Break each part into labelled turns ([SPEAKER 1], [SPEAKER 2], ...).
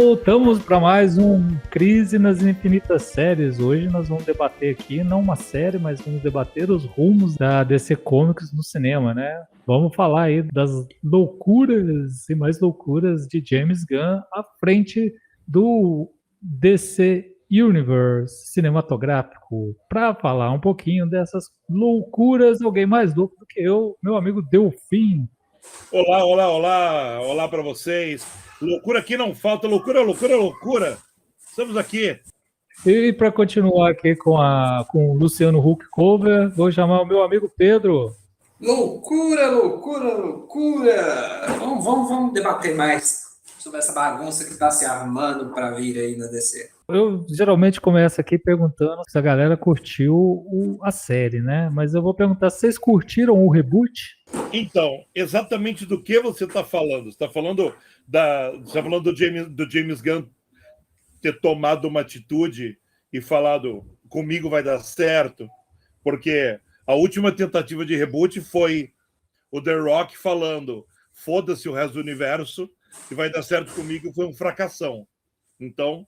[SPEAKER 1] Voltamos para mais um Crise nas Infinitas Séries. Hoje nós vamos debater aqui, não uma série, mas vamos debater os rumos da DC Comics no cinema, né? Vamos falar aí das loucuras e mais loucuras de James Gunn à frente do DC Universe cinematográfico. Para falar um pouquinho dessas loucuras, alguém mais louco do que eu, meu amigo Delfim.
[SPEAKER 2] Olá, olá, olá, olá para vocês. Loucura aqui não falta, loucura, loucura, loucura. Estamos aqui.
[SPEAKER 1] E para continuar aqui com o Luciano Huck Cover, vou chamar o meu amigo Pedro.
[SPEAKER 3] Loucura, loucura, loucura. Vamos debater mais sobre essa bagunça que está se armando para vir aí na DC.
[SPEAKER 1] Eu geralmente começo aqui perguntando se a galera curtiu a série, né? Mas eu vou perguntar se vocês curtiram o reboot?
[SPEAKER 2] Então, exatamente do que você está falando? Você está falando do James Gunn ter tomado uma atitude e falado comigo vai dar certo? Porque a última tentativa de reboot foi o The Rock falando foda-se o resto do universo e vai dar certo comigo, foi um fracassão. Então,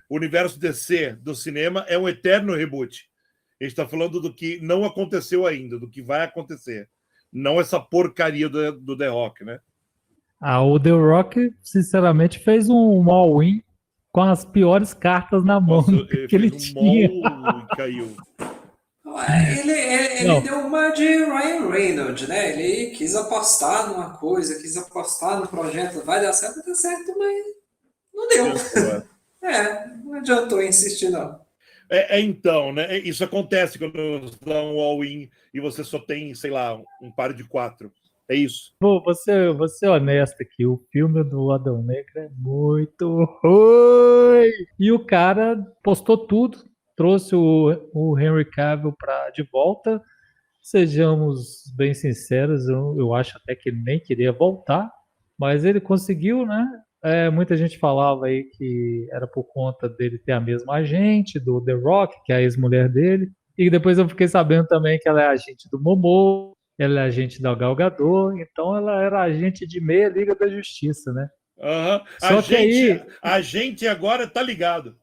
[SPEAKER 2] o universo DC do cinema é um eterno reboot. A gente está falando do que não aconteceu ainda, do que vai acontecer. Não essa porcaria do The Rock, né?
[SPEAKER 1] O The Rock, sinceramente, fez um all-in com as piores cartas na mão.
[SPEAKER 2] Nossa,
[SPEAKER 1] que ele tinha.
[SPEAKER 2] E caiu.
[SPEAKER 3] Ele deu uma de Ryan Reynolds, né? Ele quis apostar numa coisa, quis apostar no projeto, vai dar certo, mas não deu. Não adiantou insistir, não.
[SPEAKER 2] Então, né? Isso acontece quando você dá um all-in e você só tem, sei lá, um par de 4. É isso.
[SPEAKER 1] Vou ser honesto aqui, o filme do Adão Negro é muito ruim. E o cara postou tudo, trouxe o Henry Cavill de volta. Sejamos bem sinceros, eu acho até que ele nem queria voltar, mas ele conseguiu, né? Muita gente falava aí que era por conta dele ter a mesma agente do The Rock, que é a ex-mulher dele. E depois eu fiquei sabendo também que ela é agente do Momoa, ela é agente da Gal Gadot, então ela era agente de meia Liga da Justiça, né?
[SPEAKER 2] Uhum.
[SPEAKER 1] Só que aí...
[SPEAKER 2] A gente agora tá ligado.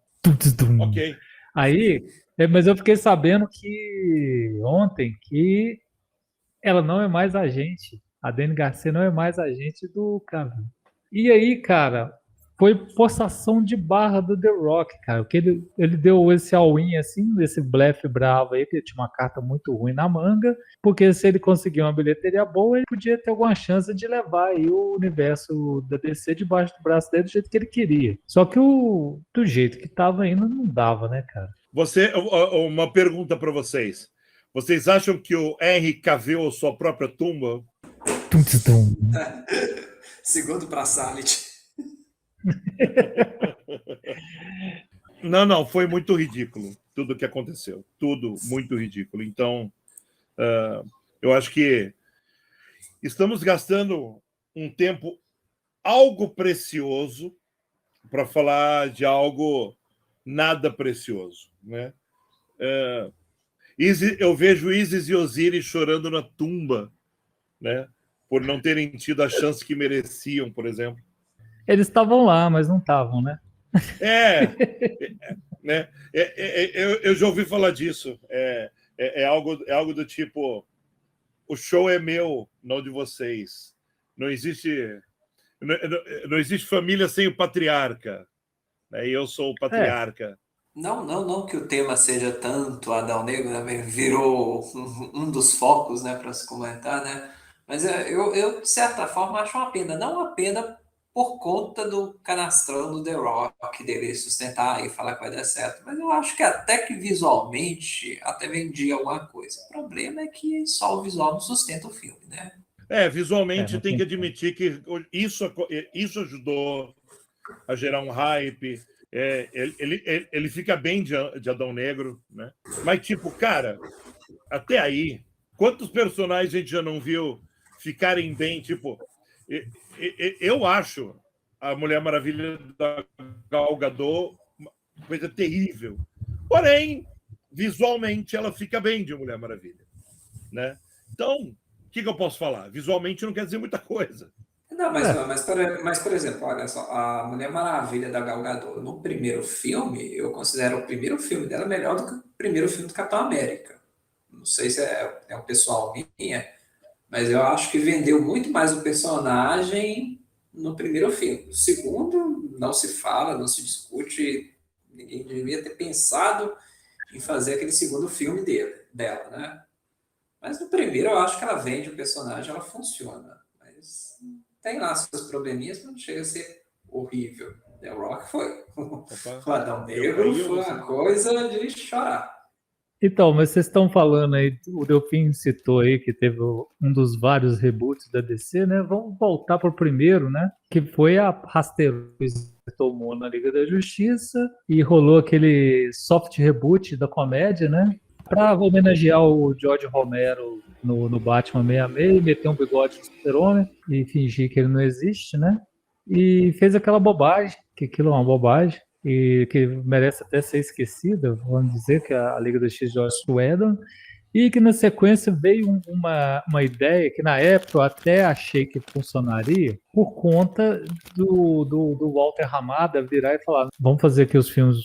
[SPEAKER 2] Ok.
[SPEAKER 1] Aí, mas eu fiquei sabendo que ontem que ela não é mais agente. A Dani Garcia não é mais agente do Cavill. E aí, cara, foi forçação de barra do The Rock, cara. Que ele deu esse all-in, assim, esse blefe bravo aí, que ele tinha uma carta muito ruim na manga, porque se ele conseguir uma bilheteria boa, ele podia ter alguma chance de levar aí o universo da DC debaixo do braço dele do jeito que ele queria. Só que do jeito que tava indo, não dava, né, cara?
[SPEAKER 2] Uma pergunta para vocês. Vocês acham que o Henry caveu sua própria tumba?
[SPEAKER 3] Segundo para Salit.
[SPEAKER 2] Não, foi muito ridículo tudo o que aconteceu. Tudo muito ridículo. Então, eu acho que estamos gastando um tempo algo precioso para falar de algo nada precioso, né? Eu vejo Isis e Osiris chorando na tumba, né? Por não terem tido a chance que mereciam, por exemplo.
[SPEAKER 1] Eles estavam lá, mas não estavam, né?
[SPEAKER 2] Né? Eu já ouvi falar disso. É algo do tipo: o show é meu, não de vocês. Não existe família sem o patriarca. Né? E eu sou o patriarca.
[SPEAKER 3] Não que o tema seja tanto Adão Negro, né? Virou um dos focos, né, para se comentar, né? Mas eu, de certa forma, acho uma pena. Não uma pena por conta do canastrão do The Rock, dele sustentar e falar que vai dar certo. Mas eu acho que até que visualmente até vendia alguma coisa. O problema é que só o visual não sustenta o filme, né?
[SPEAKER 2] Visualmente tem que admitir que isso ajudou a gerar um hype. Ele fica bem de Adão Negro, né? Mas, tipo, cara, até aí, quantos personagens a gente já não viu ficarem bem? Tipo, eu acho a Mulher Maravilha da Gal Gadot uma coisa terrível. Porém, visualmente, ela fica bem de Mulher Maravilha, né? Então, o que eu posso falar? Visualmente não quer dizer muita coisa.
[SPEAKER 3] Não, mas, por exemplo, olha só, a Mulher Maravilha da Gal Gadot, no primeiro filme, eu considero o primeiro filme dela melhor do que o primeiro filme do Capitão América. Não sei se é o pessoal minha, mas eu acho que vendeu muito mais o personagem no primeiro filme. O segundo, não se fala, não se discute, ninguém devia ter pensado em fazer aquele segundo filme dela, né? Mas no primeiro eu acho que ela vende o personagem, ela funciona. Mas tem lá seus probleminhas, mas não chega a ser horrível. The Rock foi.
[SPEAKER 2] Opa,
[SPEAKER 3] O Adão
[SPEAKER 2] eu
[SPEAKER 3] Negro
[SPEAKER 2] aí eu
[SPEAKER 3] foi
[SPEAKER 2] vou
[SPEAKER 3] uma coisa de chorar.
[SPEAKER 1] Então, mas vocês estão falando aí, o Delfim citou aí que teve um dos vários reboots da DC, né? Vamos voltar para o primeiro, né? Que foi a rasteira que tomou na Liga da Justiça e rolou aquele soft reboot da comédia, né? Para homenagear o George Romero no Batman 66, meter um bigode no Super-Homem e fingir que ele não existe, né? E fez aquela bobagem, que aquilo é uma bobagem, e que merece até ser esquecida, vamos dizer, que é a Liga da X de Joss Whedon, e que na sequência veio uma ideia que na época eu até achei que funcionaria, por conta do Walter Hamada virar e falar: vamos fazer aqui os filmes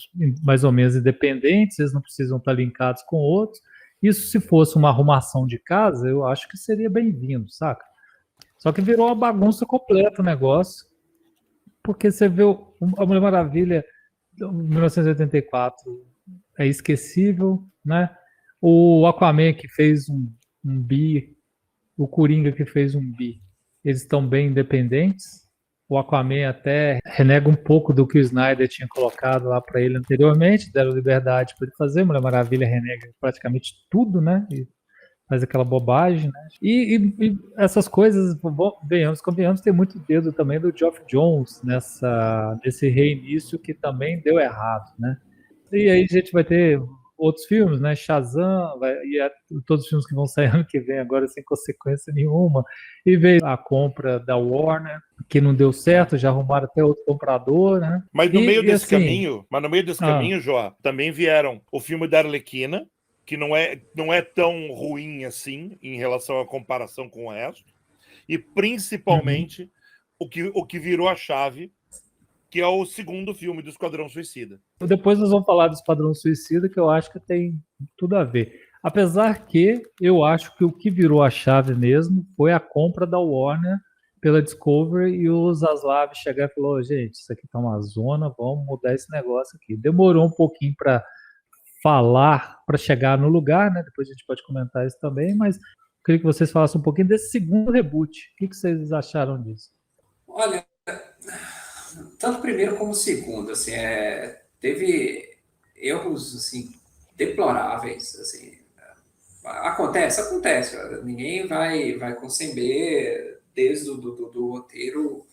[SPEAKER 1] mais ou menos independentes, eles não precisam estar linkados com outros. Isso, se fosse uma arrumação de casa, eu acho que seria bem-vindo, saca? Só que virou uma bagunça completa o negócio, porque você vê a Mulher Maravilha 1984 é esquecível, né? O Aquaman que fez um bi, o Coringa que fez um bi, eles estão bem independentes. O Aquaman até renega um pouco do que o Snyder tinha colocado lá para ele anteriormente, deram liberdade para ele fazer. Mulher Maravilha renega praticamente tudo, né? E faz aquela bobagem, né? E essas coisas, venhamos, convenhamos, tem muito dedo também do Geoff Johns nesse reinício que também deu errado, né? E aí a gente vai ter outros filmes, né? Shazam, todos os filmes que vão sair ano que vem agora sem consequência nenhuma. E veio a compra da Warner, que não deu certo, já arrumaram até outro comprador, né?
[SPEAKER 2] Mas no meio desse
[SPEAKER 1] assim,
[SPEAKER 2] caminho, João, também vieram o filme da Arlequina, que não é tão ruim assim em relação à comparação com o resto, e principalmente o que virou a chave, que é o segundo filme do Esquadrão Suicida.
[SPEAKER 1] Depois nós vamos falar do Esquadrão Suicida, que eu acho que tem tudo a ver. Apesar que eu acho que o que virou a chave mesmo foi a compra da Warner pela Discovery e o Zaslav chegar e falou: gente, isso aqui tá uma zona, vamos mudar esse negócio aqui. Demorou um pouquinho para falar, para chegar no lugar, né? Depois a gente pode comentar isso também, mas queria que vocês falassem um pouquinho desse segundo reboot. O que vocês acharam disso?
[SPEAKER 3] Olha, tanto o primeiro como o segundo, assim, teve erros assim deploráveis, assim. Acontece. Ninguém vai conceber desde do roteiro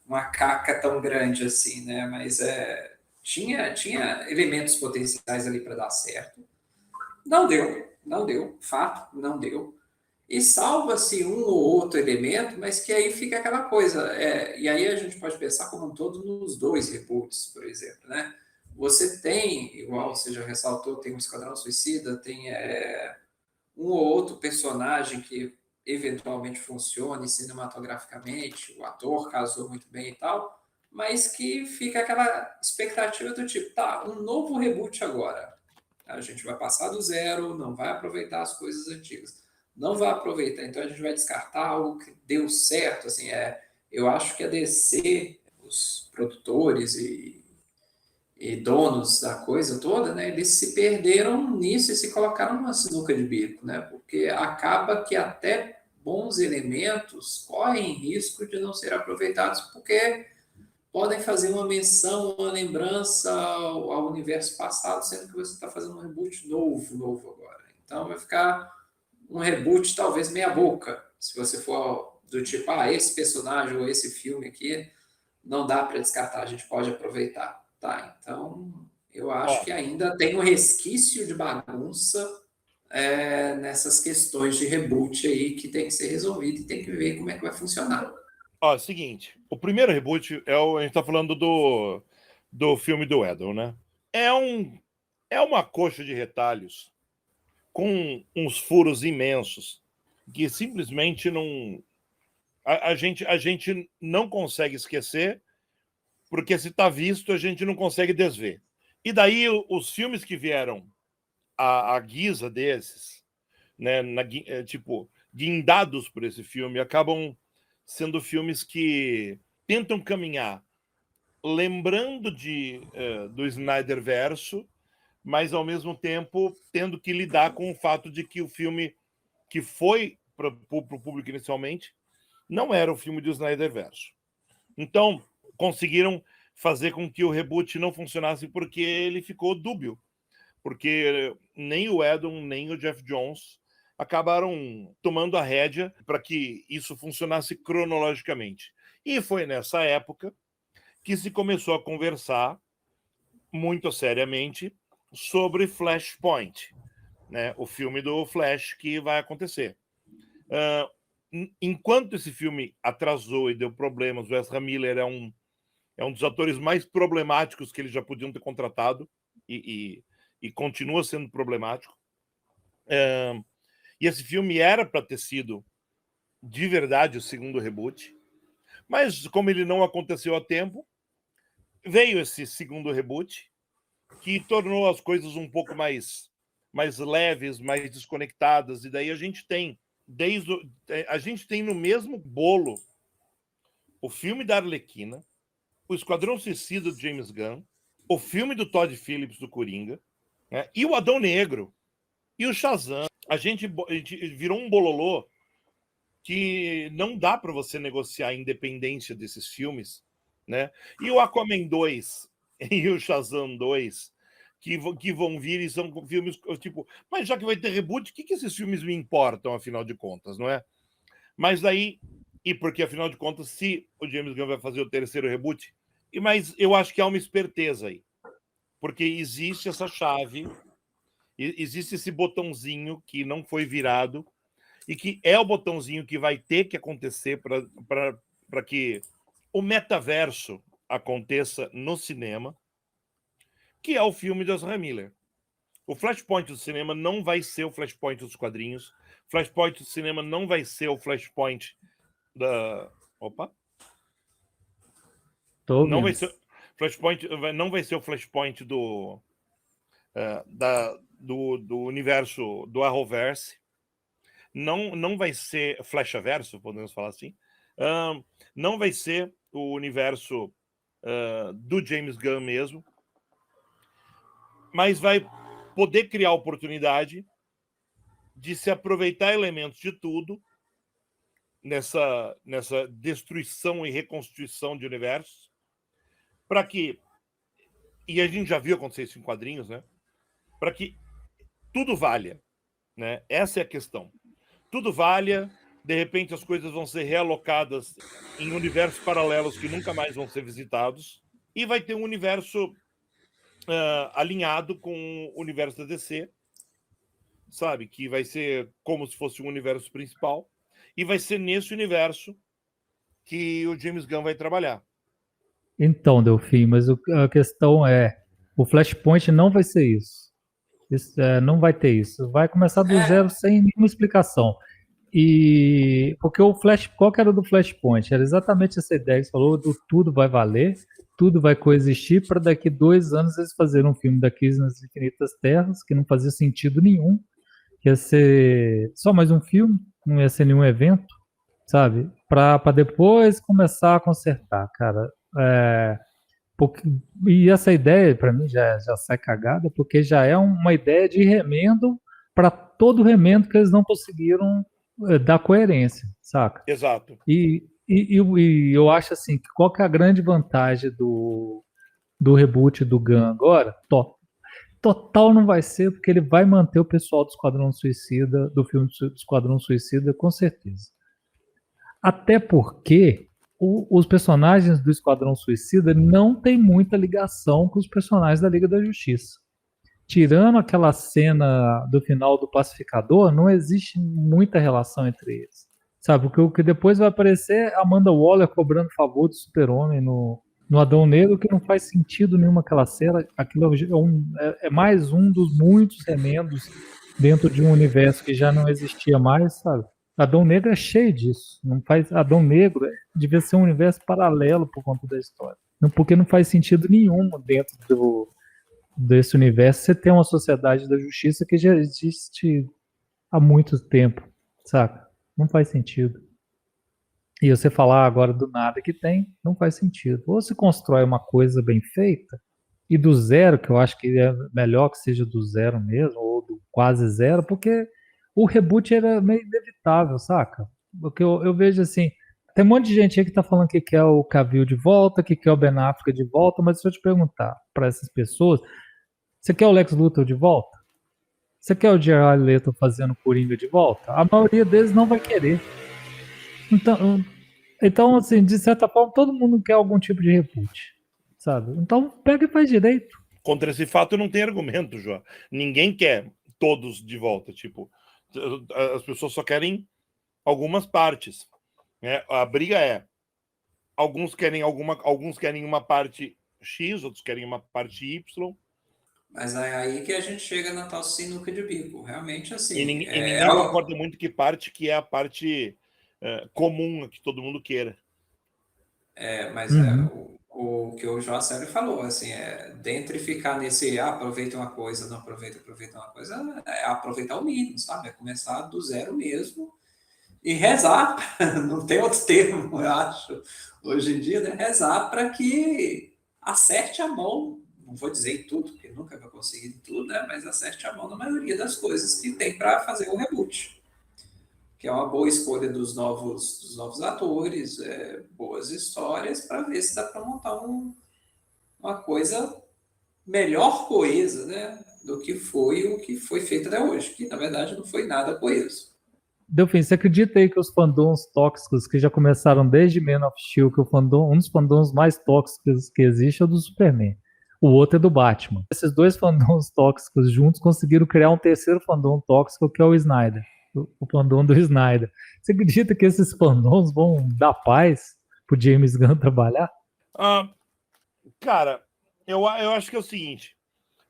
[SPEAKER 3] uma caca tão grande assim, né? Mas tinha elementos potenciais ali para dar certo. Não deu, fato, não deu. E salva-se um ou outro elemento, mas que aí fica aquela coisa. E aí a gente pode pensar como um todo nos dois reboots, por exemplo, né? Você tem, igual você já ressaltou, tem o Esquadrão Suicida, tem um ou outro personagem que eventualmente funcione cinematograficamente, o ator casou muito bem e tal, mas que fica aquela expectativa do tipo, tá, um novo reboot agora. A gente vai passar do zero, não vai aproveitar as coisas antigas. Não vai aproveitar, então a gente vai descartar algo que deu certo. Assim, eu acho que a DC, os produtores e donos da coisa toda, né, eles se perderam nisso e se colocaram numa sinuca de bico, né, porque acaba que até bons elementos correm risco de não ser aproveitados porque podem fazer uma menção, uma lembrança ao universo passado, sendo que você está fazendo um reboot novo agora. Então vai ficar um reboot talvez meia boca, se você for do tipo, esse personagem ou esse filme aqui não dá para descartar, a gente pode aproveitar. Tá, então eu acho
[SPEAKER 2] Ó,
[SPEAKER 3] que ainda tem um resquício de bagunça nessas questões de reboot aí que tem que ser resolvido e tem que ver como é que vai funcionar.
[SPEAKER 2] seguinte, o primeiro reboot a gente tá falando do filme do Edel, né? É uma coxa de retalhos com uns furos imensos que simplesmente A gente não consegue esquecer, porque se está visto, a gente não consegue desver. E daí os filmes que vieram à guisa desses, né, tipo, guindados por esse filme, acabam sendo filmes que tentam caminhar lembrando do Snyderverso, mas ao mesmo tempo tendo que lidar com o fato de que o filme que foi para o público inicialmente não era o filme do Snyderverso. Então, conseguiram fazer com que o reboot não funcionasse porque ele ficou dúbio. Porque nem o Whedon, nem o Jeff Jones acabaram tomando a rédea para que isso funcionasse cronologicamente. E foi nessa época que se começou a conversar muito seriamente sobre Flashpoint, né? O filme do Flash que vai acontecer. Enquanto esse filme atrasou e deu problemas, o Ezra Miller é um dos atores mais problemáticos que eles já podiam ter contratado e continua sendo problemático. E esse filme era para ter sido de verdade o segundo reboot, mas como ele não aconteceu a tempo, veio esse segundo reboot que tornou as coisas um pouco mais leves, mais desconectadas, e daí a gente tem no mesmo bolo o filme da Arlequina, o Esquadrão Suicida do James Gunn, o filme do Todd Phillips do Coringa, né, e o Adão Negro e o Shazam. A gente virou um bololô que não dá para você negociar a independência desses filmes, né? E o Aquaman 2 e o Shazam 2 que vão vir e são filmes tipo, mas já que vai ter reboot, o que esses filmes me importam, afinal de contas, não é? Mas daí, e porque afinal de contas, se o James Gunn vai fazer o terceiro reboot, mas eu acho que há uma esperteza aí, porque existe essa chave, existe esse botãozinho que não foi virado e que é o botãozinho que vai ter que acontecer para que o metaverso aconteça no cinema, que é o filme de Ezra Miller. O Flashpoint do cinema não vai ser o Flashpoint dos quadrinhos. Flashpoint do cinema não vai ser o Flashpoint da... Opa! Não vai ser... Flashpoint não vai ser o Flashpoint do universo do Arrowverse. Não vai ser Flashaverso, podemos falar assim. Não vai ser o universo do James Gunn mesmo, mas vai poder criar oportunidade de se aproveitar elementos de tudo nessa destruição e reconstituição de universos, para que, e a gente já viu acontecer isso em quadrinhos, né? Para que tudo valha, né? Essa é a questão. Tudo valha, de repente as coisas vão ser realocadas em universos paralelos que nunca mais vão ser visitados, e vai ter um universo alinhado com o universo da DC, sabe? Que vai ser como se fosse um universo principal, e vai ser nesse universo que o James Gunn vai trabalhar.
[SPEAKER 1] Então, Delfim, mas a questão é, o Flashpoint não vai ser isso. Não vai ter isso. Vai começar do zero sem nenhuma explicação. E porque qual que era do Flashpoint? Era exatamente essa ideia que você falou, do tudo vai valer, tudo vai coexistir, para daqui 2 anos eles fazerem um filme da Crise nas Infinitas Terras, que não fazia sentido nenhum, que ia ser só mais um filme, não ia ser nenhum evento, sabe? Para depois começar a consertar, cara. E essa ideia, para mim, já sai cagada, porque já é uma ideia de remendo para todo remendo que eles não conseguiram dar coerência, saca?
[SPEAKER 2] Exato.
[SPEAKER 1] E eu acho assim, que qual que é a grande vantagem do reboot do Gunn agora? Total não vai ser, porque ele vai manter o pessoal do Esquadrão Suicida, do filme do Esquadrão Suicida, com certeza. Até porque os personagens do Esquadrão Suicida não tem muita ligação com os personagens da Liga da Justiça. Tirando aquela cena do final do Pacificador, não existe muita relação entre eles. Sabe, o que depois vai aparecer é Amanda Waller cobrando favor do Super-Homem no Adão Negro, que não faz sentido nenhuma aquela cena. Aquilo é mais um dos muitos remendos dentro de um universo que já não existia mais, sabe? Adão Negro é cheio disso. Não faz, Adão Negro devia ser um universo paralelo por conta da história. Porque não faz sentido nenhum dentro desse universo você ter uma sociedade da justiça que já existe há muito tempo, saca? Não faz sentido. E você falar agora do nada que tem, não faz sentido. Ou se constrói uma coisa bem feita, e do zero, que eu acho que é melhor que seja do zero mesmo, ou do quase zero, porque o reboot era meio inevitável, saca? Porque eu vejo assim, tem um monte de gente aí que tá falando que quer o Cavill de volta, que quer o Ben Affleck de volta, mas se eu te perguntar para essas pessoas, você quer o Lex Luthor de volta? Você quer o Jared Leto fazendo Coringa de volta? A maioria deles não vai querer. Então, assim, de certa forma, todo mundo quer algum tipo de reboot, sabe? Então, pega e faz direito.
[SPEAKER 2] Contra esse fato não tem argumento, João. Ninguém quer todos de volta. Tipo, as pessoas só querem algumas partes. Né? A briga é: alguns querem uma parte X, outros querem uma parte Y.
[SPEAKER 3] Mas é aí que a gente chega na tal sinuca de bico. Realmente,
[SPEAKER 2] E
[SPEAKER 3] assim,
[SPEAKER 2] ninguém, e ninguém concorda muito que parte que é a parte comum, que todo mundo queira.
[SPEAKER 3] Mas o que o João Célio falou, assim, dentre ficar nesse aproveita uma coisa, não aproveita uma coisa, é aproveitar o mínimo, sabe? É começar do zero mesmo e rezar, não tem outro termo, eu acho, hoje em dia, né? Rezar para que acerte a mão, não vou dizer em tudo, porque nunca vai conseguir em tudo, né? Mas acerte a mão na maioria das coisas que tem para fazer o reboot. Que é uma boa escolha dos novos atores, boas histórias, para ver se dá para montar uma coisa melhor coesa, né? Do que foi o que foi feito até hoje, que na verdade não foi nada coeso.
[SPEAKER 1] Delfim, você acredita aí que os fandoms tóxicos que já começaram desde Man of Steel, que um dos fandoms mais tóxicos que existe é o do Superman. O outro é do Batman. Esses dois fandoms tóxicos juntos conseguiram criar um terceiro fandom tóxico que é o Snyder. O fandom do Snyder. Você acredita que esses fandoms vão dar paz pro James Gunn trabalhar?
[SPEAKER 2] Cara, eu acho que é o seguinte: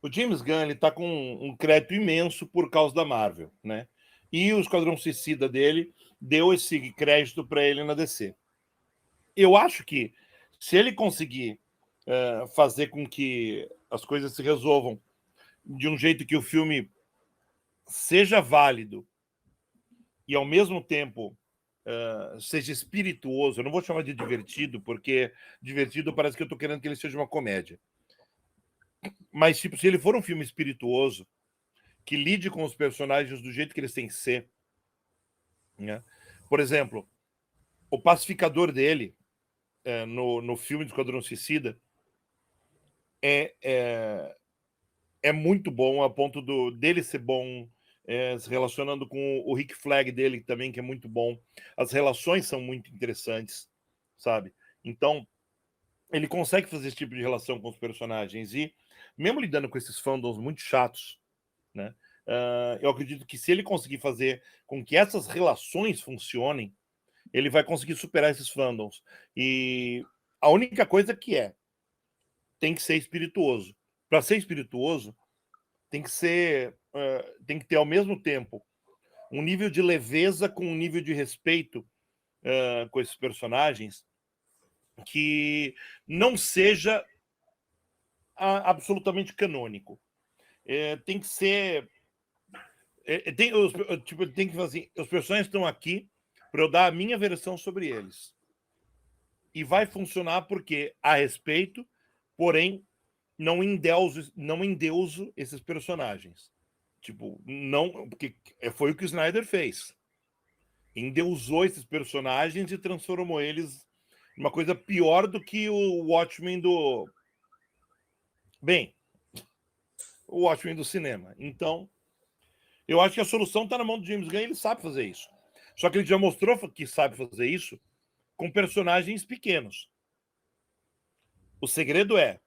[SPEAKER 2] o James Gunn ele tá com um crédito imenso por causa da Marvel, né? E o Esquadrão Suicida dele deu esse crédito para ele na DC. Eu acho que se ele conseguir fazer com que as coisas se resolvam de um jeito que o filme seja válido e ao mesmo tempo seja espirituoso, eu não vou chamar de divertido, porque divertido parece que eu estou querendo que ele seja uma comédia. Mas, tipo, se ele for um filme espirituoso, que lide com os personagens do jeito que eles têm que ser, né? Por exemplo, o pacificador dele no filme do Esquadrão Suicida é muito bom, a ponto dele ser bom, se relacionando com o Rick Flag dele também, que é muito bom. As relações são muito interessantes, sabe? Então, ele consegue fazer esse tipo de relação com os personagens. E, mesmo lidando com esses fandoms muito chatos, né? Eu acredito que se ele conseguir fazer com que essas relações funcionem, ele vai conseguir superar esses fandoms. E a única coisa que tem que ser espirituoso. Para ser espirituoso, tem que ter ao mesmo tempo um nível de leveza com um nível de respeito com esses personagens que não seja absolutamente canônico. Tem que ser tem que fazer assim, os personagens estão aqui para eu dar a minha versão sobre eles. E vai funcionar porque há respeito, porém não endeuso esses personagens. Tipo, não, porque foi o que o Snyder fez. Endeusou esses personagens e transformou eles numa coisa pior do que o Watchmen do. Bem, o Watchmen do cinema. Então, eu acho que a solução está na mão do James Gunn e ele sabe fazer isso. Só que ele já mostrou que sabe fazer isso com personagens pequenos. O segredo é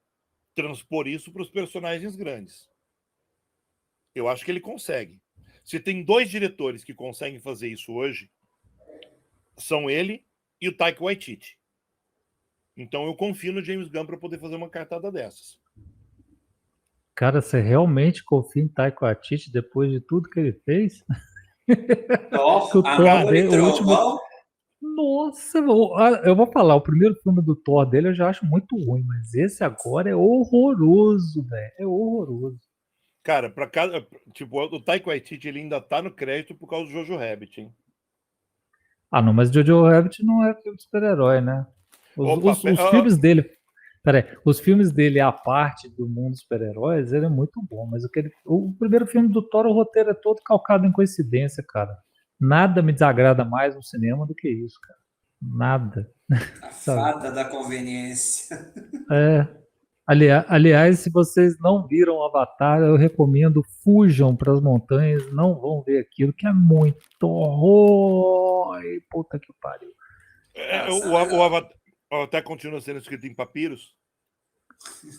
[SPEAKER 2] transpor isso para os personagens grandes. Eu acho que ele consegue. Se tem dois diretores que conseguem fazer isso hoje, são ele e o Taika Waititi. Então eu confio no James Gunn para poder fazer uma cartada dessas.
[SPEAKER 1] Cara, você realmente confia em Taika Waititi depois de tudo que ele fez? Que o Thor
[SPEAKER 3] Amor e
[SPEAKER 1] dele, o último.
[SPEAKER 3] Trovão.
[SPEAKER 1] Nossa, eu vou falar, o primeiro filme do Thor dele eu já acho muito ruim, mas esse agora é horroroso, velho. É horroroso.
[SPEAKER 2] Cara, para cada. Tipo, o Taika Waititi ele ainda tá no crédito por causa do Jojo Rabbit, hein?
[SPEAKER 1] Ah, não, mas Jojo Rabbit não é filme de super-herói, né? Os,
[SPEAKER 2] Opa,
[SPEAKER 1] os, os filmes dele. Peraí, os filmes dele, a parte do mundo dos super-heróis, ele é muito bom, mas o primeiro filme do Thor, o roteiro é todo calcado em coincidência, cara. Nada me desagrada mais no cinema do que isso, cara. Nada,
[SPEAKER 3] A
[SPEAKER 1] sabe?
[SPEAKER 3] fada da conveniência.
[SPEAKER 1] É, aliás, se vocês não viram o Avatar, eu recomendo fujam para as montanhas, não vão ver aquilo que é muito horror. Ai, puta que pariu.
[SPEAKER 3] Nossa,
[SPEAKER 2] o Avatar até continua sendo escrito em papiros.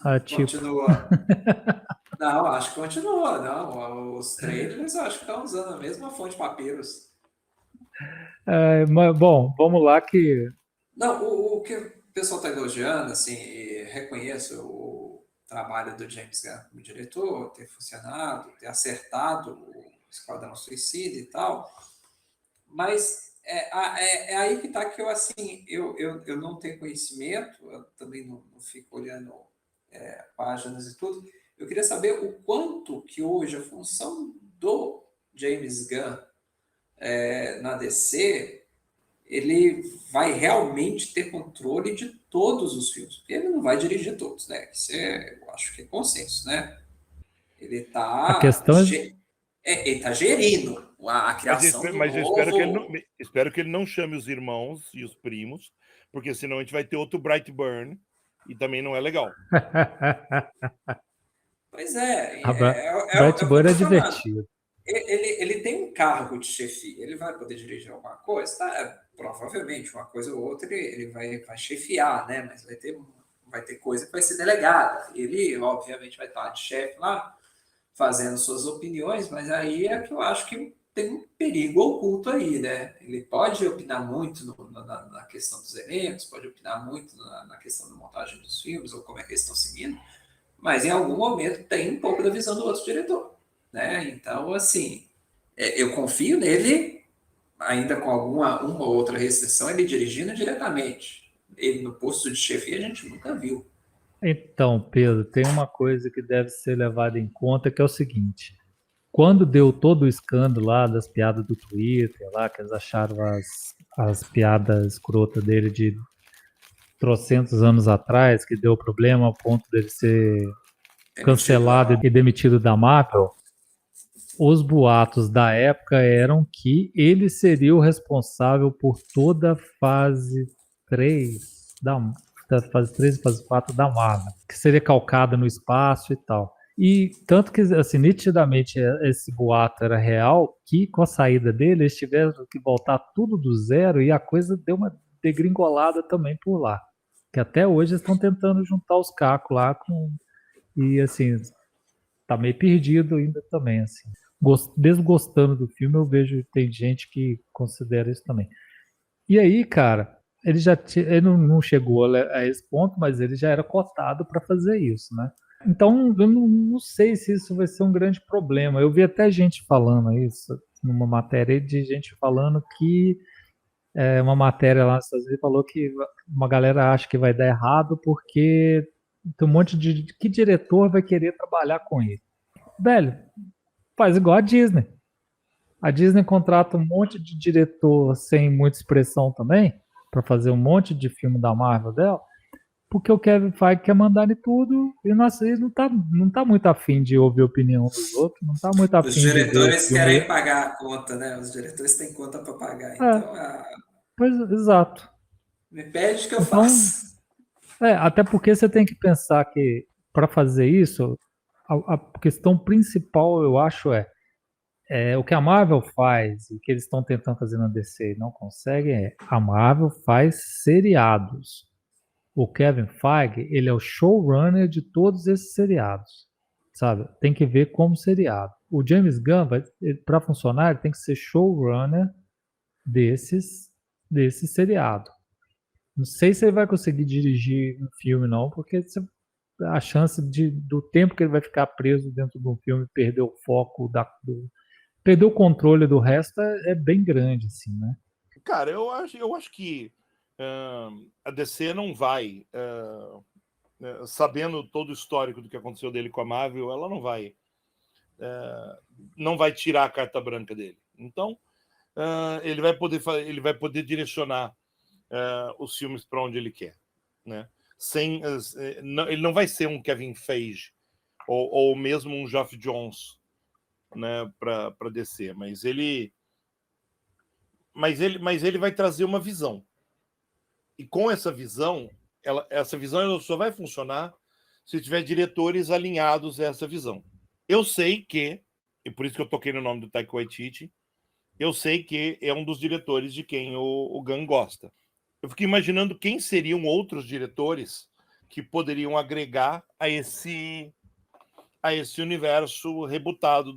[SPEAKER 1] Ah, tipo,
[SPEAKER 3] continua. Não, acho que continua. Não, os trailers eu acho que estão usando a mesma fonte de papiros.
[SPEAKER 1] mas, bom, vamos lá que
[SPEAKER 3] Não, o que o pessoal está elogiando, assim, e reconheço o trabalho do James Gunn como diretor, ter funcionado, ter acertado o Esquadrão Suicida e tal, mas é aí que está que eu, assim, eu não tenho conhecimento, eu também não fico olhando páginas e tudo. Eu queria saber o quanto que hoje a função do James Gunn na DC ele vai realmente ter controle de todos os filmes. Porque ele não vai dirigir todos, né? Isso eu acho que é consenso, né? Ele
[SPEAKER 1] a
[SPEAKER 3] está
[SPEAKER 1] questão
[SPEAKER 3] ele tá gerindo a
[SPEAKER 2] Mas,
[SPEAKER 3] criação do
[SPEAKER 2] mas eu
[SPEAKER 3] novo.
[SPEAKER 2] espero que ele não chame os irmãos e os primos, porque senão a gente vai ter outro Brightburn e também não é legal.
[SPEAKER 3] Pois
[SPEAKER 1] a
[SPEAKER 3] é o que eu
[SPEAKER 1] Brightburn é
[SPEAKER 3] estou falando.
[SPEAKER 1] divertido.
[SPEAKER 3] Ele tem um cargo de chefia, ele vai poder dirigir alguma coisa? Tá, provavelmente, uma coisa ou outra ele vai chefiar, né? Mas vai ter coisa que vai ser delegada. Ele, obviamente, vai estar de chefe lá, fazendo suas opiniões, mas aí é que eu acho que tem um perigo oculto aí, né? Ele pode opinar muito na questão dos eventos, pode opinar muito na questão da montagem dos filmes, ou como é que eles estão seguindo, mas em algum momento tem um pouco da visão do outro diretor, né? Então, assim, eu confio nele, ainda com uma ou outra restrição, ele dirigindo diretamente. Ele no posto de chefia a gente nunca viu.
[SPEAKER 1] Então, Pedro, tem uma coisa que deve ser levada em conta que é o seguinte: quando deu todo o escândalo lá das piadas do Twitter, lá que eles acharam as piadas escrotas dele de trocentos anos atrás, que deu problema ao ponto dele ser
[SPEAKER 3] Demitido da
[SPEAKER 1] cancelado
[SPEAKER 3] mão.
[SPEAKER 1] e demitido da Marvel, os boatos da época eram que ele seria o responsável por toda a fase 3 da fase 3 e fase 4 da Marvel, que seria calcada no espaço e tal. E tanto que, assim, nitidamente esse boato era real, que com a saída dele eles tiveram que voltar tudo do zero e a coisa deu uma degringolada também por lá. Que até hoje eles estão tentando juntar os cacos lá com. E assim, tá meio perdido ainda também, assim. Mesmo gostando do filme, eu vejo tem gente que considera isso também. E aí, cara, ele não chegou a esse ponto, mas ele já era cotado para fazer isso, né? Então, eu não sei se isso vai ser um grande problema. Eu vi até gente falando isso numa matéria de gente falando que uma matéria lá nos Estados Unidos falou que uma galera acha que vai dar errado porque tem um monte de que diretor vai querer trabalhar com ele. Velho, faz igual a Disney. A Disney contrata um monte de diretor sem muita expressão também, para fazer um monte de filme da Marvel dela, porque o Kevin Feige quer mandar em tudo e nossa, ele não tá muito afim de ouvir a opinião dos outros, não tá muito
[SPEAKER 3] Os
[SPEAKER 1] afim de ver o
[SPEAKER 3] diretores
[SPEAKER 1] filme.
[SPEAKER 3] querem pagar a conta, né? Os diretores têm conta para pagar.
[SPEAKER 1] É,
[SPEAKER 3] Então,
[SPEAKER 1] pois, exato.
[SPEAKER 3] me pede que eu
[SPEAKER 1] Então,
[SPEAKER 3] faço.
[SPEAKER 1] até porque você tem que pensar que para fazer isso, a questão principal, eu acho, o que a Marvel faz, o que eles estão tentando fazer na DC e não conseguem a Marvel faz seriados. O Kevin Feige, ele é o showrunner de todos esses seriados, sabe? Tem que ver como seriado. O James Gunn, para funcionar, ele tem que ser showrunner desses, desse seriado. Não sei se ele vai conseguir dirigir um filme, não, porque a chance do tempo que ele vai ficar preso dentro de um filme perder o foco perder o controle do resto é bem grande, assim, né?
[SPEAKER 2] Cara, eu acho que a DC não vai, sabendo todo o histórico do que aconteceu dele com a Marvel, ela não vai tirar a carta branca dele. Então, ele vai poder direcionar os filmes para onde ele quer, né? Ele não vai ser um Kevin Feige ou mesmo um Geoff Johns, né, para DC, mas ele vai trazer uma visão. E com essa visão, essa visão só vai funcionar se tiver diretores alinhados a essa visão. Eu sei que, e por isso que eu toquei no nome do Taika Waititi, eu sei que é um dos diretores de quem o Gunn gosta. Eu fico imaginando quem seriam outros diretores que poderiam agregar a esse universo rebutado.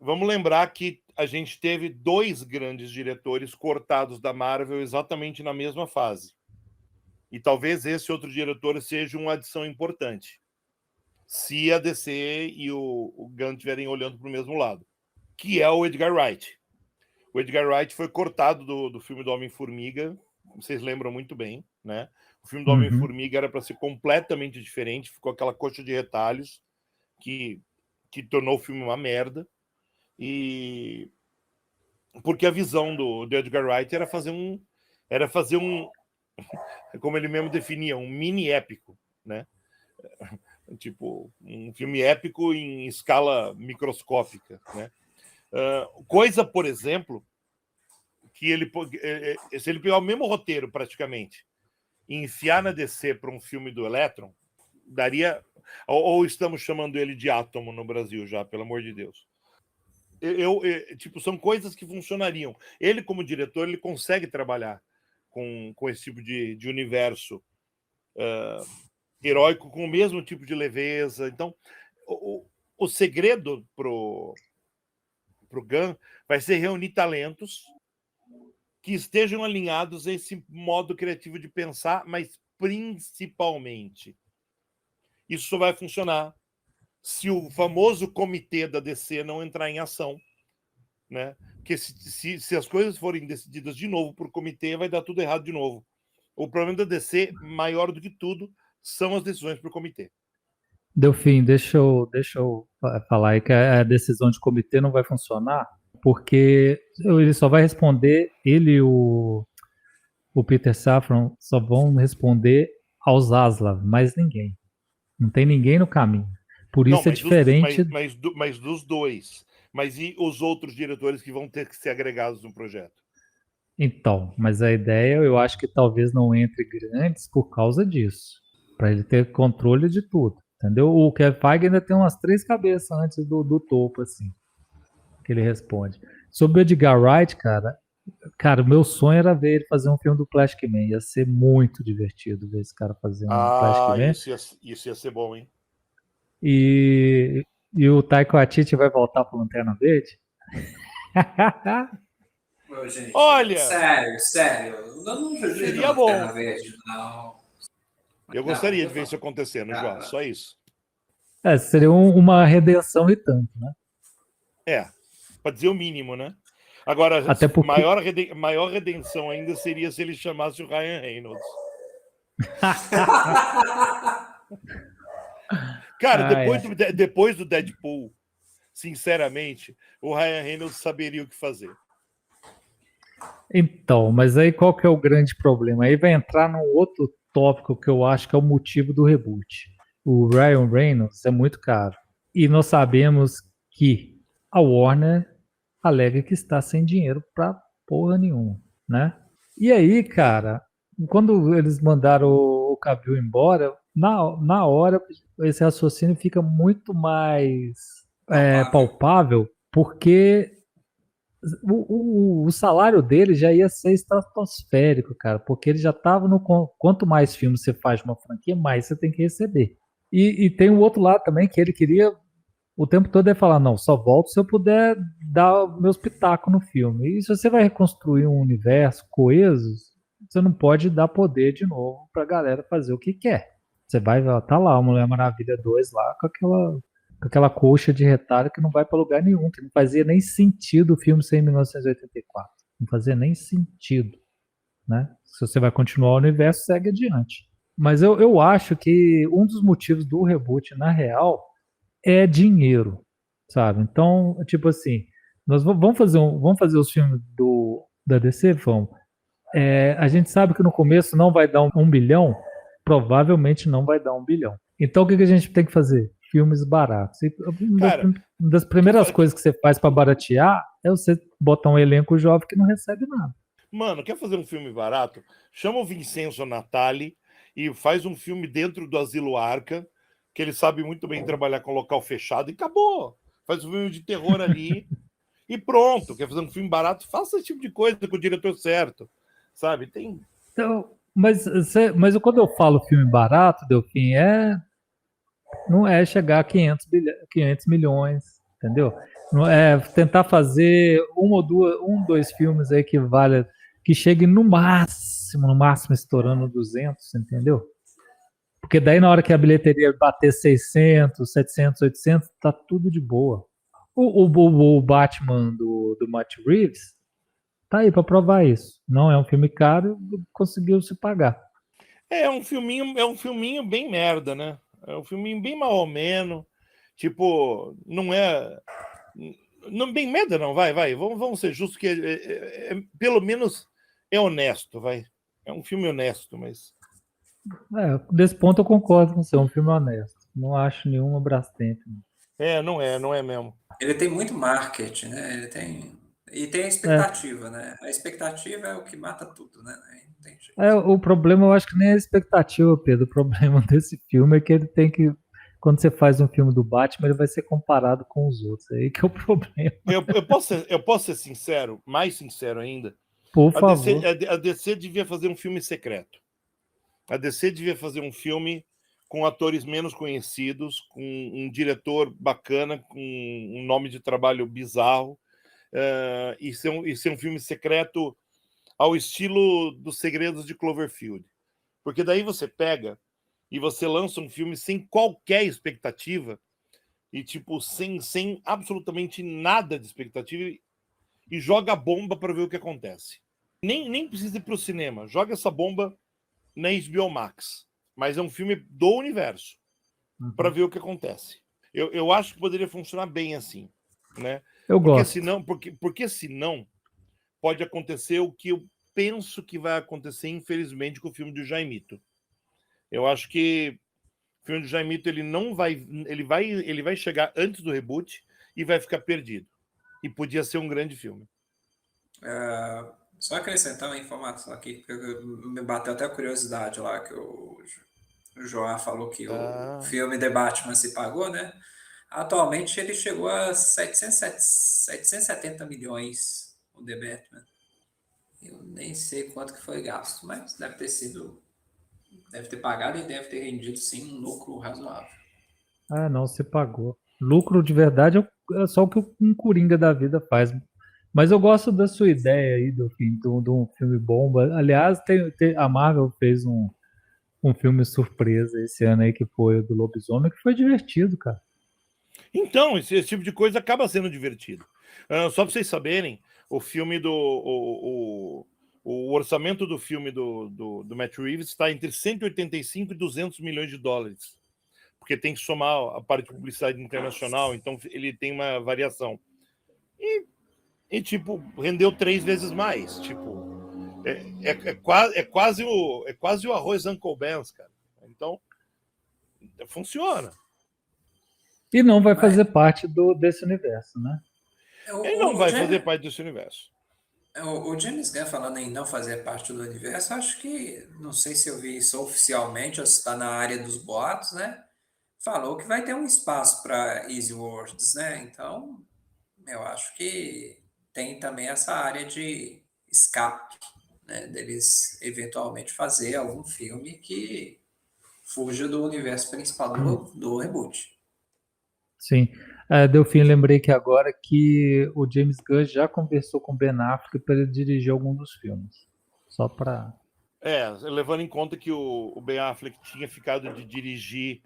[SPEAKER 2] Vamos lembrar que a gente teve 2 grandes diretores cortados da Marvel exatamente na mesma fase. E talvez esse outro diretor seja uma adição importante, se a DC e o Gunn estiverem olhando para o mesmo lado, que é o Edgar Wright. O Edgar Wright foi cortado do filme do Homem-Formiga, vocês lembram muito bem, né? O filme do Homem-Formiga era para ser completamente diferente, ficou aquela coxa de retalhos que tornou o filme uma merda. E porque a visão do Edgar Wright era fazer um, como ele mesmo definia, um mini épico, né? Tipo, um filme épico em escala microscópica, né? Coisa, por exemplo, que se ele pegar o mesmo roteiro praticamente e enfiar na DC para um filme do Electron, daria, ou estamos chamando ele de átomo no Brasil já, pelo amor de Deus. Tipo, são coisas que funcionariam. Ele, como diretor, ele consegue trabalhar com esse tipo de universo heróico, com o mesmo tipo de leveza. Então, o segredo pro Gunn vai ser reunir talentos que estejam alinhados a esse modo criativo de pensar, mas principalmente isso só vai funcionar se o famoso comitê da DC não entrar em ação, né? Porque se as coisas forem decididas de novo por comitê, vai dar tudo errado de novo. O problema da DC, maior do que tudo, são as decisões por comitê.
[SPEAKER 1] Delfim, deixa eu falar aí que a decisão de comitê não vai funcionar, porque ele só vai responder, ele e o Peter Safran só vão responder aos Zaslav, mais ninguém. Não tem ninguém no caminho. Por isso é diferente.
[SPEAKER 2] Mas dos dois. Mas e os outros diretores que vão ter que ser agregados no projeto?
[SPEAKER 1] Então, mas a ideia eu acho que talvez não entre grandes por causa disso. Para ele ter controle de tudo. Entendeu? O Kevin Feige ainda tem umas 3 cabeças antes do topo, assim. Que ele responde. Sobre o Edgar Wright, cara, o meu sonho era ver ele fazer um filme do Plastic Man. Ia ser muito divertido ver esse cara fazer um Plastic Man.
[SPEAKER 2] Isso ia ser bom, hein?
[SPEAKER 1] E o Taika Waititi vai voltar pro Lanterna Verde?
[SPEAKER 3] Meu, gente,
[SPEAKER 2] olha!
[SPEAKER 3] Sério. Eu não
[SPEAKER 2] seria bom.
[SPEAKER 3] Verde, não.
[SPEAKER 2] Eu gostaria de ver isso acontecendo, João. Só isso.
[SPEAKER 1] Seria uma redenção e tanto, né?
[SPEAKER 2] Para dizer o mínimo, né? Agora,
[SPEAKER 1] até porque...
[SPEAKER 2] maior redenção ainda seria se ele chamasse o Ryan Reynolds. Cara, depois do Deadpool, sinceramente, o Ryan Reynolds saberia o que fazer.
[SPEAKER 1] Então, mas aí qual que é o grande problema? Aí vai entrar num outro tópico que eu acho que é o motivo do reboot. O Ryan Reynolds é muito caro. E nós sabemos que a Warner alega que está sem dinheiro pra porra nenhuma, né? E aí, cara, quando eles mandaram o Cavill embora, na hora esse raciocínio fica muito mais palpável, porque o salário dele já ia ser estratosférico, cara, porque ele já estava no... Quanto mais filmes você faz de uma franquia, mais você tem que receber. E tem o outro lado também, que ele queria o tempo todo falar, não, só volto se eu puder dar meus pitacos no filme. E se você vai reconstruir um universo coeso, você não pode dar poder de novo pra galera fazer o que quer. Você vai, tá lá, a Mulher Maravilha 2 lá com com aquela coxa de retalho que não vai para lugar nenhum, que não fazia nem sentido o filme ser em 1984. Não fazia nem sentido, né? Se você vai continuar o universo, segue adiante. Mas eu acho que um dos motivos do reboot, na real, é dinheiro, sabe? Então, tipo assim, nós vamos fazer os filmes da DC? Vamos. A gente sabe que no começo não vai dar 1 bilhão, provavelmente não vai dar 1 bilhão. Então, o que a gente tem que fazer? Filmes baratos. E
[SPEAKER 2] Cara,
[SPEAKER 1] uma das
[SPEAKER 2] que
[SPEAKER 1] primeiras
[SPEAKER 2] fa- que-
[SPEAKER 1] coisas que você faz para baratear é você botar um elenco jovem que não recebe nada.
[SPEAKER 2] mano, quer fazer um filme barato? Chama o Vincenzo Natali e faz um filme dentro do Asilo Arca, que ele sabe muito bem trabalhar com local fechado, e acabou. Faz um filme de terror ali e pronto. Quer fazer um filme barato? Faça esse tipo de coisa com o diretor certo. Sabe? Tem.
[SPEAKER 1] Então, mas quando eu falo filme barato, Delfim, não é chegar a 500 milhões, entendeu? Não é tentar fazer dois filmes aí que cheguem no máximo estourando 200, entendeu? Porque daí na hora que a bilheteria bater 600, 700, 800, tá tudo de boa. O Batman do Matt Reeves tá aí pra provar isso. Não é um filme caro, conseguiu se pagar.
[SPEAKER 2] É um filminho bem merda, né? É um filminho bem mal ou menos. Tipo, não é. Não bem merda, não, vai. Vamos ser justos que pelo menos é honesto, vai. É um filme honesto, mas.
[SPEAKER 1] Desse ponto eu concordo com você, é um filme honesto. Não acho nenhuma Brastemp.
[SPEAKER 2] Não é mesmo.
[SPEAKER 3] Ele tem muito marketing, né? Ele tem. E tem a
[SPEAKER 1] É,
[SPEAKER 3] expectativa, né? A expectativa é o que mata tudo, né? Aí não tem
[SPEAKER 1] é,
[SPEAKER 3] jeito.
[SPEAKER 1] o problema eu acho que nem é a expectativa, Pedro. O problema desse filme é que ele tem que. Quando você faz um filme do Batman, ele vai ser comparado com os outros. Aí que é o problema.
[SPEAKER 2] Eu posso ser sincero, mais sincero ainda.
[SPEAKER 1] Por
[SPEAKER 2] A DC,
[SPEAKER 1] favor.
[SPEAKER 2] a DC devia fazer um filme secreto. A DC devia fazer um filme com atores menos conhecidos, com um diretor bacana, com um nome de trabalho bizarro, e ser um filme secreto ao estilo dos Segredos de Cloverfield. Porque daí você pega e você lança um filme sem qualquer expectativa e tipo sem absolutamente nada de expectativa e joga a bomba para ver o que acontece. Nem precisa ir para o cinema, joga essa bomba na HBO Max. Mas é um filme do universo para
[SPEAKER 1] Uhum.
[SPEAKER 2] ver o que acontece. Eu acho que poderia funcionar bem assim, né?
[SPEAKER 1] Eu
[SPEAKER 2] Porque
[SPEAKER 1] gosto.
[SPEAKER 2] senão, pode acontecer o que eu penso que vai acontecer, infelizmente, com o filme do Jaimito. Eu acho que o filme do Jaimito ele não vai, ele vai chegar antes do reboot e vai ficar perdido. E podia ser um grande filme.
[SPEAKER 3] Só acrescentar uma informação aqui, porque me bateu até a curiosidade lá, que o João falou que o
[SPEAKER 2] Ah,
[SPEAKER 3] filme The Batman se pagou, né? Atualmente ele chegou a 770 milhões, o The Batman. Eu nem sei quanto que foi gasto, mas deve ter pagado e deve ter rendido sim um lucro razoável.
[SPEAKER 1] Ah, não, você pagou. Lucro de verdade é só o que um Coringa da vida faz. Mas eu gosto da sua ideia aí do fim, de um filme bomba. Aliás, a Marvel fez um filme surpresa esse ano aí que foi o do Lobisomem, que foi divertido, cara.
[SPEAKER 2] então, esse tipo de coisa acaba sendo divertido. Só para vocês saberem, o filme o orçamento do filme do Matt Reeves está entre 185 e 200 milhões de dólares. Porque tem que somar a parte de publicidade internacional, então ele tem uma variação. Tipo, rendeu 3 vezes mais. Tipo, é quase o arroz Uncle Ben's, cara. Então, funciona.
[SPEAKER 1] E não vai
[SPEAKER 3] Mas
[SPEAKER 1] fazer parte desse universo, né?
[SPEAKER 2] Ele
[SPEAKER 3] o,
[SPEAKER 2] não
[SPEAKER 3] o, o
[SPEAKER 2] vai fazer
[SPEAKER 3] James,
[SPEAKER 2] parte desse universo.
[SPEAKER 3] o James Gunn falando em não fazer parte do universo, acho que, não sei se eu vi isso oficialmente ou se está na área dos boatos, né? Falou que vai ter um espaço para Easy Worlds, né? Então, eu acho que tem também essa área de escape, né? Deles eventualmente fazer algum filme que fuja do universo principal do reboot.
[SPEAKER 1] Sim. Delfim, lembrei que agora que o James Gunn já conversou com o Ben Affleck para ele dirigir algum dos filmes. Só para.
[SPEAKER 2] Levando em conta que o Ben Affleck tinha ficado de dirigir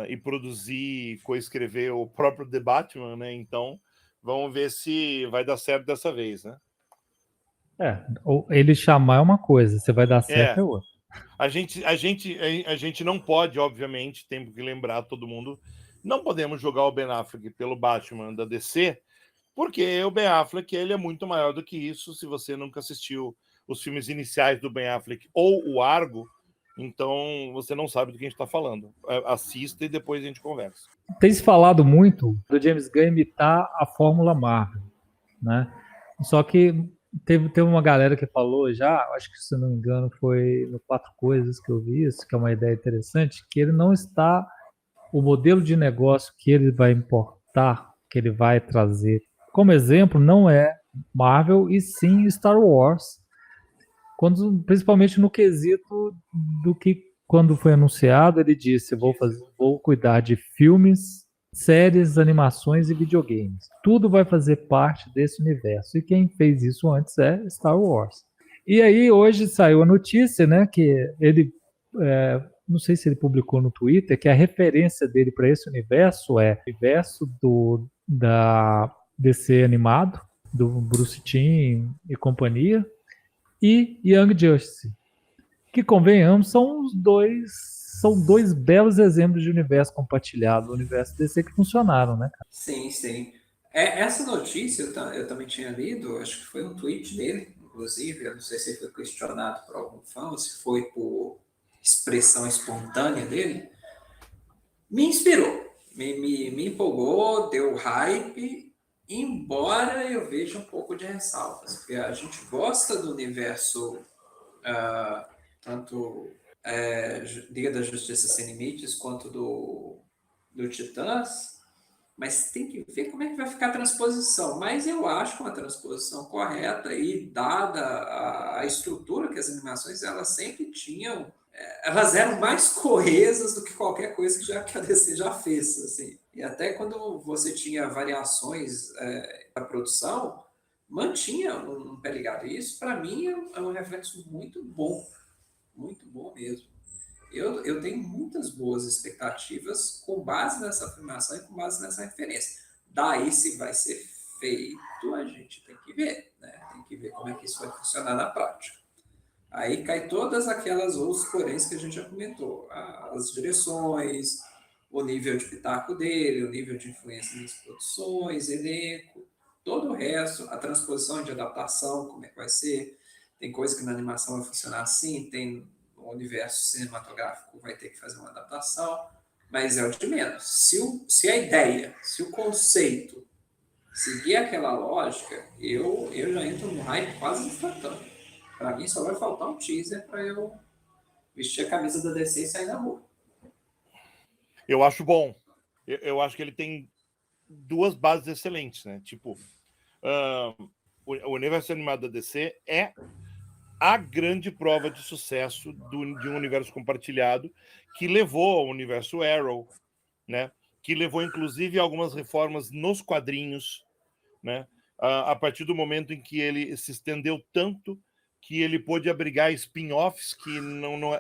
[SPEAKER 2] e produzir, coescrever o próprio The Batman, né? Então, vamos ver se vai dar certo dessa vez, né?
[SPEAKER 1] Ou ele chamar é uma coisa, você vai dar certo
[SPEAKER 2] É,
[SPEAKER 1] é outra.
[SPEAKER 2] a gente não pode, obviamente, tem que lembrar todo mundo, não podemos jogar o Ben Affleck pelo Batman da DC, porque o Ben Affleck ele é muito maior do que isso. Se você nunca assistiu os filmes iniciais do Ben Affleck ou o Argo, então você não sabe do que a gente está falando. Assista e depois a gente conversa.
[SPEAKER 1] Tem se falado muito do James Gunn imitar a Fórmula Marvel, né? Só que teve uma galera que falou já, acho que se não me engano foi no Quatro Coisas que eu vi isso, que é uma ideia interessante, que ele não está, o modelo de negócio que ele vai importar, que ele vai trazer como exemplo, não é Marvel e sim Star Wars, principalmente no quesito do que quando foi anunciado ele disse, vou cuidar de filmes, séries, animações e videogames. Tudo vai fazer parte desse universo. E quem fez isso antes é Star Wars. E aí hoje saiu a notícia, né, que ele, não sei se ele publicou no Twitter, que a referência dele para esse universo é o universo da DC animado, do Bruce Timm e companhia, e Young Justice, que convenhamos são dois belos exemplos de universo compartilhado, o universo DC que funcionaram, né, cara?
[SPEAKER 3] Sim, sim. Essa notícia eu também tinha lido, acho que foi um tweet dele, inclusive, eu não sei se ele foi questionado por algum fã, ou se foi por expressão espontânea dele, me inspirou, me empolgou, deu hype, embora eu veja um pouco de ressalvas, porque a gente gosta do universo, tanto Liga da Justiça Sem Limites, quanto do Titãs, mas tem que ver como é que vai ficar a transposição. Mas eu acho que uma transposição correta e dada a estrutura que as animações elas sempre tinham, elas eram mais coesas do que qualquer coisa que a DC já fez. Assim. E até quando você tinha variações da produção, mantinha um pé ligado. E isso, para mim, é um reflexo muito bom mesmo. Eu tenho muitas boas expectativas com base nessa afirmação e com base nessa referência. Daí, se vai ser feito, a gente tem que ver, né? Tem que ver como é que isso vai funcionar na prática. Aí cai todas aquelas outros poréns que a gente já comentou. As direções, o nível de pitaco dele, o nível de influência nas produções, elenco, todo o resto, a transposição de adaptação, como é que vai ser. Tem coisa que na animação vai funcionar assim, tem o universo cinematográfico vai ter que fazer uma adaptação, mas é o de menos. Se a ideia, se o conceito seguir aquela lógica, eu já entro no hype quase instantâneo. Para mim, só vai faltar um teaser para eu vestir a camisa da DC e sair na rua.
[SPEAKER 2] Eu acho bom. Eu acho que ele tem duas bases excelentes, né? Tipo, o universo animado da DC é a grande prova de sucesso de um universo compartilhado que levou ao universo Arrow, né? Que levou, inclusive, a algumas reformas nos quadrinhos, né? A partir do momento em que ele se estendeu tanto que ele pôde abrigar spin-offs que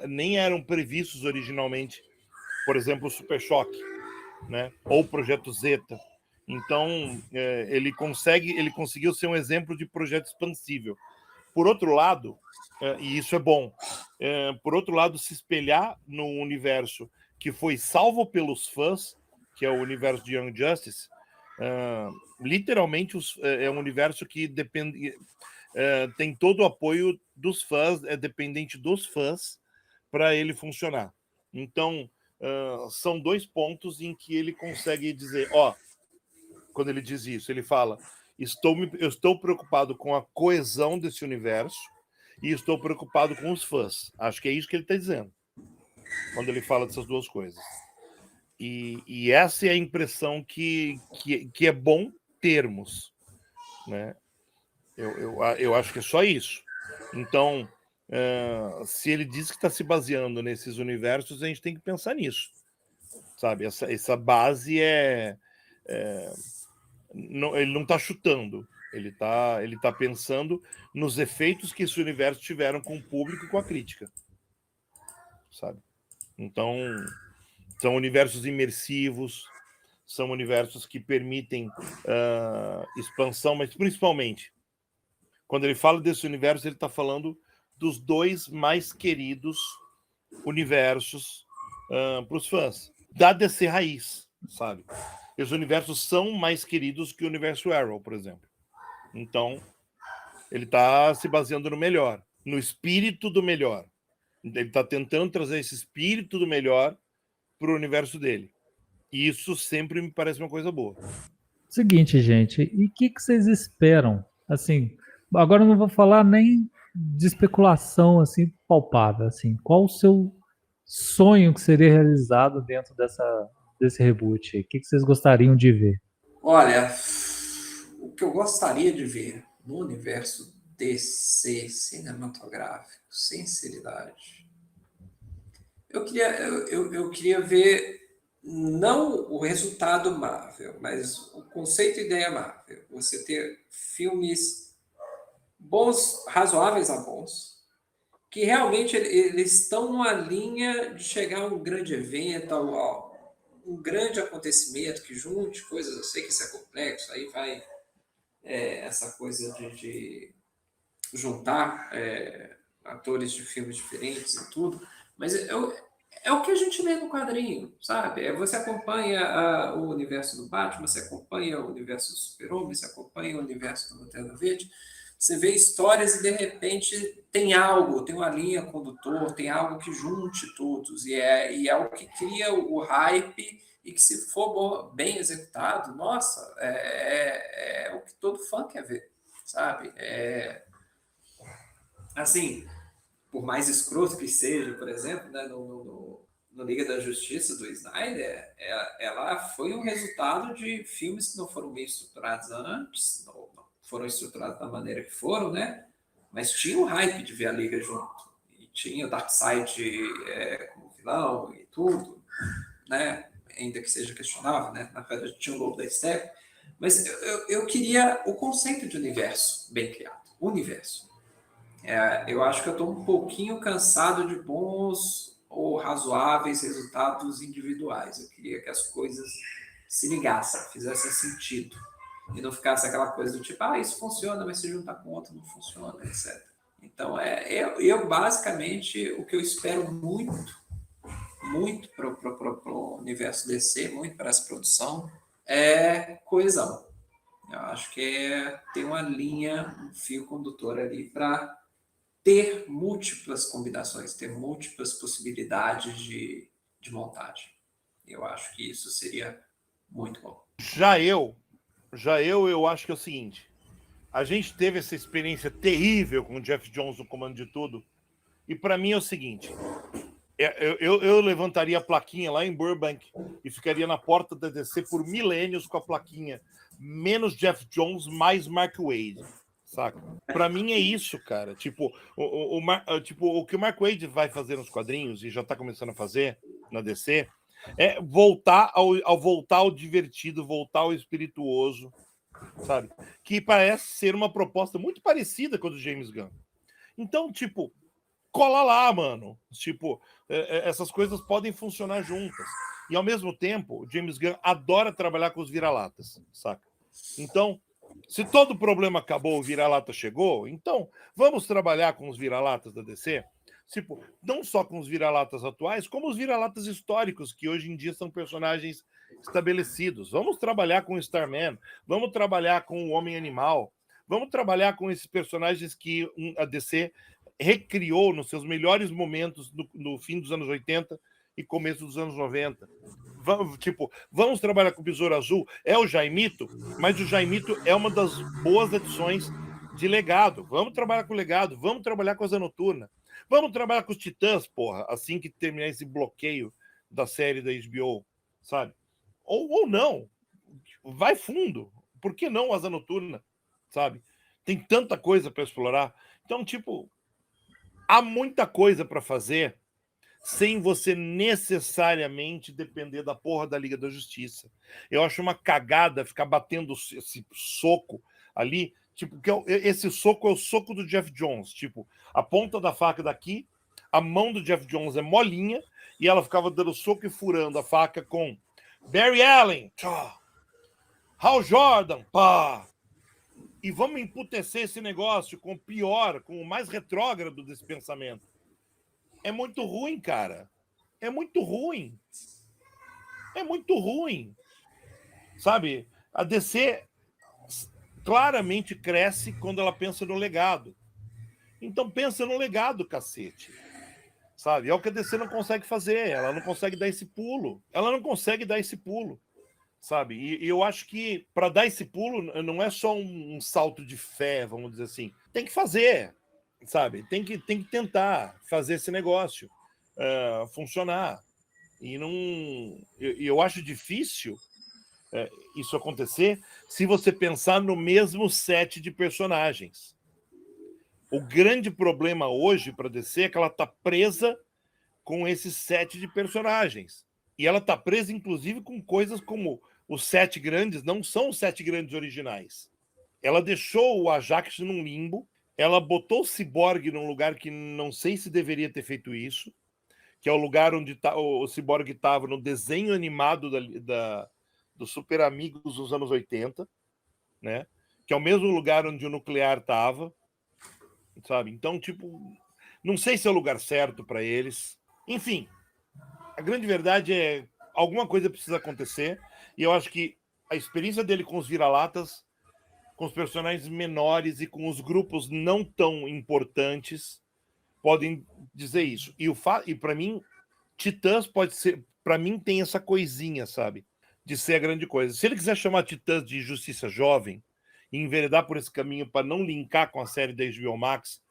[SPEAKER 2] nem eram previstos originalmente. Por exemplo, o Super Choque, né? Ou o Projeto Zeta. Então, ele conseguiu ser um exemplo de projeto expansível. Por outro lado, e isso é bom, por outro lado, se espelhar no universo que foi salvo pelos fãs, que é o universo de Young Justice, literalmente é um universo que depende, tem todo o apoio dos fãs, é dependente dos fãs para ele funcionar. Então, são dois pontos em que ele consegue dizer, quando ele diz isso, ele fala, eu estou preocupado com a coesão desse universo e estou preocupado com os fãs. Acho que é isso que ele está dizendo quando ele fala dessas duas coisas. E essa é a impressão que é bom termos, né? Eu acho que é só isso. Então, se ele diz que está se baseando nesses universos, a gente tem que pensar nisso, sabe? Essa base ele não está chutando, ele tá pensando nos efeitos que esse universo tiveram com o público e com a crítica, sabe? Então, São universos imersivos, são universos que permitem expansão, mas principalmente, quando ele fala desse universo, ele está falando dos 2 mais queridos universos para os fãs, da DC raiz, sabe? Os universos são mais queridos que o universo Arrow, por exemplo. Então, ele está se baseando no melhor, no espírito do melhor. Ele está tentando trazer esse espírito do melhor para o universo dele. E isso sempre me parece uma coisa boa.
[SPEAKER 1] Seguinte, gente, e o que vocês esperam? Assim, agora eu não vou falar nem de especulação assim palpável, assim. Qual o seu sonho que seria realizado dentro desse reboot? O que vocês gostariam de ver?
[SPEAKER 3] Olha, o que eu gostaria de ver no universo DC cinematográfico, sinceridade, eu queria ver não o resultado Marvel, mas o conceito e ideia Marvel. Você ter filmes bons, razoáveis a bons, que realmente eles estão numa linha de chegar a um grande evento, um grande acontecimento que junte coisas. Eu sei que isso é complexo, aí vai essa coisa de juntar atores de filmes diferentes e tudo, mas é o que a gente lê no quadrinho, sabe? Você acompanha o universo do Batman, você acompanha o universo do Super-Homem, você acompanha o universo do Lanterna Verde, você vê histórias e, de repente, tem algo, tem uma linha condutor, tem algo que junte todos, e é o que cria o hype, e que, se for bem executado, nossa, é o que todo fã quer ver, sabe? Assim, por mais escroto que seja, por exemplo, né, no Liga da Justiça do Snyder, ela foi um resultado de filmes que não foram bem estruturados antes, não foram estruturados da maneira que foram, né? Mas tinha o hype de ver a Liga junto. E tinha o Darkseid como vilão e tudo, né? Ainda que seja questionável, né? Na verdade, tinha o Lobo da Steppe. Mas eu queria o conceito de universo bem criado. Universo. Eu acho que eu estou um pouquinho cansado de bons ou razoáveis resultados individuais. Eu queria que as coisas se ligassem, fizessem sentido. E não ficasse aquela coisa do tipo, isso funciona, mas se juntar com outro não funciona, etc. Então, eu basicamente, o que eu espero muito para o universo DC, muito para essa produção, é coesão. Eu acho que tem uma linha, um fio condutor ali para ter múltiplas combinações, ter múltiplas possibilidades de montagem. Eu acho que isso seria muito bom.
[SPEAKER 2] Já eu acho que é o seguinte: a gente teve essa experiência terrível com o Jeff Jones no comando de tudo, e para mim é o seguinte: eu levantaria a plaquinha lá em Burbank e ficaria na porta da DC por milênios com a plaquinha menos Jeff Jones, mais Mark Waid, saca? Para mim é isso, cara. Tipo, o que o Mark Waid vai fazer nos quadrinhos, e já tá começando a fazer na DC, é voltar ao divertido, voltar ao espirituoso, sabe? Que parece ser uma proposta muito parecida com a do James Gunn. Então, tipo, cola lá, mano. Tipo, essas coisas podem funcionar juntas. E, ao mesmo tempo, o James Gunn adora trabalhar com os vira-latas, saca? Então, se todo o problema acabou, o vira-lata chegou, então vamos trabalhar com os vira-latas da DC? Tipo, não só com os vira-latas atuais, como os vira-latas históricos, que hoje em dia são personagens estabelecidos. Vamos trabalhar com o Starman, vamos trabalhar com o Homem-Animal, vamos trabalhar com esses personagens que a DC recriou nos seus melhores momentos no fim dos anos 80 e começo dos anos 90. Vamos trabalhar com o Besouro Azul, é o Jaimito, mas o Jaimito é uma das boas edições de Legado. Vamos trabalhar com o Legado, vamos trabalhar com a Asa Noturna, vamos trabalhar com os Titãs, porra, assim que terminar esse bloqueio da série da HBO, sabe? Ou não, vai fundo, por que não Asa Noturna, sabe? Tem tanta coisa para explorar. Então, tipo, há muita coisa para fazer sem você necessariamente depender da porra da Liga da Justiça. Eu acho uma cagada ficar batendo esse soco ali, tipo, que esse soco é o soco do Jeff Jones, tipo, a ponta da faca daqui, a mão do Jeff Jones é molinha e ela ficava dando soco e furando a faca com Barry Allen, tchá, Hal Jordan, pá. E vamos emputecer esse negócio com o pior, com o mais retrógrado desse pensamento. É muito ruim, cara. É muito ruim. É muito ruim. Sabe? A DC claramente cresce quando ela pensa no legado. Então pensa no legado, cacete. Sabe? É o que a DC não consegue fazer. Ela não consegue dar esse pulo. Ela não consegue dar esse pulo. Sabe? E eu acho que para dar esse pulo não é só um salto de fé, vamos dizer assim. Tem que fazer, sabe? Tem que tentar fazer esse negócio funcionar. E não, eu acho difícil isso acontecer se você pensar no mesmo set de personagens. O grande problema hoje para DC é que ela está presa com esse set de personagens. E ela está presa, inclusive, com coisas como os 7 grandes não são os 7 grandes originais. Ela deixou o Ajax num limbo, ela botou o Cyborg num lugar que não sei se deveria ter feito isso, que é o lugar onde o Cyborg estava no desenho animado dos Super Amigos dos anos 80, né? Que é o mesmo lugar onde o Nuclear estava, sabe? Então, tipo, não sei se é o lugar certo para eles. Enfim, a grande verdade é alguma coisa precisa acontecer, e eu acho que a experiência dele com os vira-latas, com os personagens menores e com os grupos não tão importantes, podem dizer isso. E para mim, Titãs pode ser... Para mim, tem essa coisinha, sabe? De ser a grande coisa. Se ele quiser chamar Titãs de Justiça Jovem e enveredar por esse caminho para não linkar com a série da HBO Max,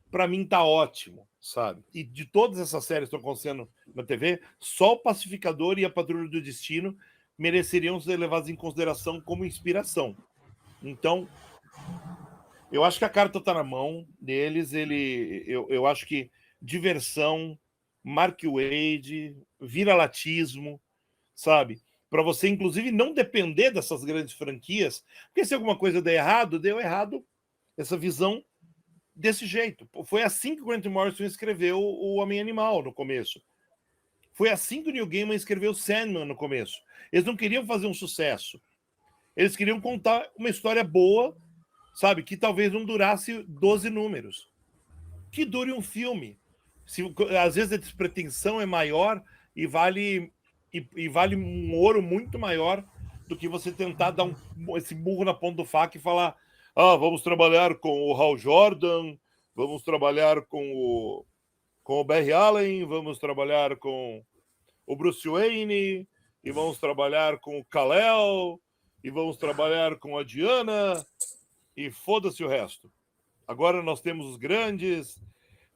[SPEAKER 2] para mim tá ótimo, sabe? E de todas essas séries que estão acontecendo na TV, só o Pacificador e a Patrulha do Destino mereceriam ser levados em consideração como inspiração. Então, eu acho que a carta está na mão deles. Eu acho que diversão, Mark Waid, viralatismo, sabe? Para você, inclusive, não depender dessas grandes franquias, porque se alguma coisa der errado, deu errado essa visão desse jeito. Foi assim que o Grant Morrison escreveu o Homem-Animal no começo. Foi assim que o Neil Gaiman escreveu Sandman no começo. Eles não queriam fazer um sucesso. Eles queriam contar uma história boa, sabe? Que talvez não durasse 12 números. Que dure um filme. Às vezes a despretensão é maior e vale um ouro muito maior do que você tentar dar esse burro na ponta do faca e falar: vamos trabalhar com o Hal Jordan, vamos trabalhar com o Barry Allen, vamos trabalhar com o Bruce Wayne, e vamos trabalhar com o Kal-El, e vamos trabalhar com a Diana, e foda-se o resto. Agora nós temos os grandes,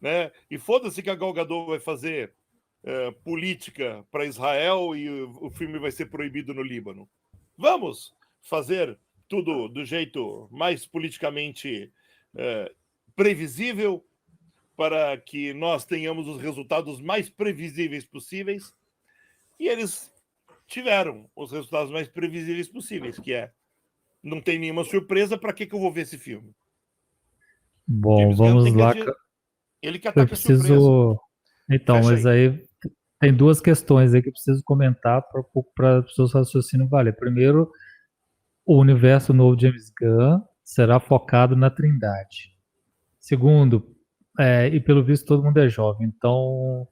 [SPEAKER 2] né? E foda-se que a Gal Gadot vai fazer política para Israel e o filme vai ser proibido no Líbano. Vamos fazer tudo do jeito mais politicamente previsível para que nós tenhamos os resultados mais previsíveis possíveis. E eles tiveram os resultados mais previsíveis possíveis, que é: não tem nenhuma surpresa, para que eu vou ver esse filme?
[SPEAKER 1] Bom,
[SPEAKER 2] James Gunn
[SPEAKER 1] vamos lá.
[SPEAKER 2] Ele que
[SPEAKER 1] Eu
[SPEAKER 2] ataca a surpresa.
[SPEAKER 1] preciso. Então,
[SPEAKER 2] Fecha
[SPEAKER 1] mas aí tem duas questões aí que eu preciso comentar para os seus raciocínios valer. Primeiro, o universo novo de James Gunn será focado na Trindade. Segundo, e pelo visto todo mundo é jovem, então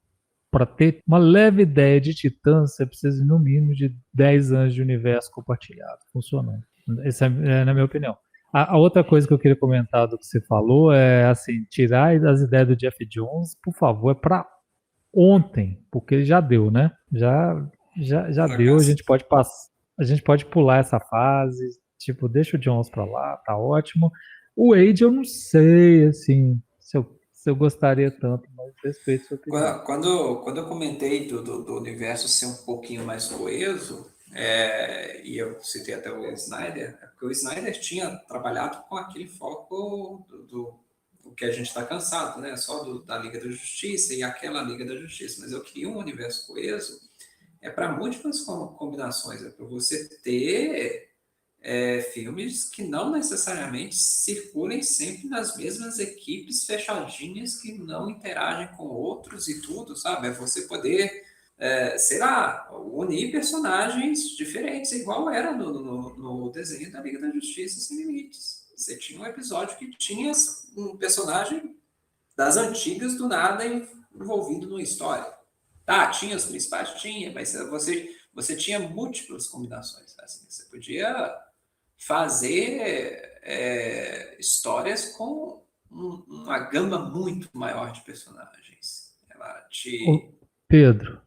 [SPEAKER 1] para ter uma leve ideia de Titãs, você precisa no mínimo de 10 anos de universo compartilhado, funcionando. Essa é na minha opinião. A outra coisa que eu queria comentar do que você falou é assim, tirar as ideias do Jeff Jones, por favor, é para ontem, porque ele já deu, né? Já deu, a gente pode pular essa fase, tipo, deixa o Jones para lá, tá ótimo. O Wade eu não sei, assim, se eu gostaria tanto, mas respeito sua opinião.
[SPEAKER 3] Quando eu comentei do universo ser um pouquinho mais coeso, e eu citei até o Snyder, é porque o Snyder tinha trabalhado com aquele foco do que a gente está cansado, né? Só da Liga da Justiça e aquela Liga da Justiça. Mas eu queria um universo coeso para múltiplas combinações, para você ter filmes que não necessariamente circulem sempre nas mesmas equipes fechadinhas que não interagem com outros e tudo, sabe? É você poder sei lá, unir personagens diferentes, igual era no desenho da Liga da Justiça Sem Limites. Você tinha um episódio que tinha um personagem das antigas do nada envolvido numa história. Tá, tinha os principais? Tinha, mas você tinha múltiplas combinações. Assim, você podia fazer histórias com uma gama muito maior de personagens.
[SPEAKER 1] Pedro,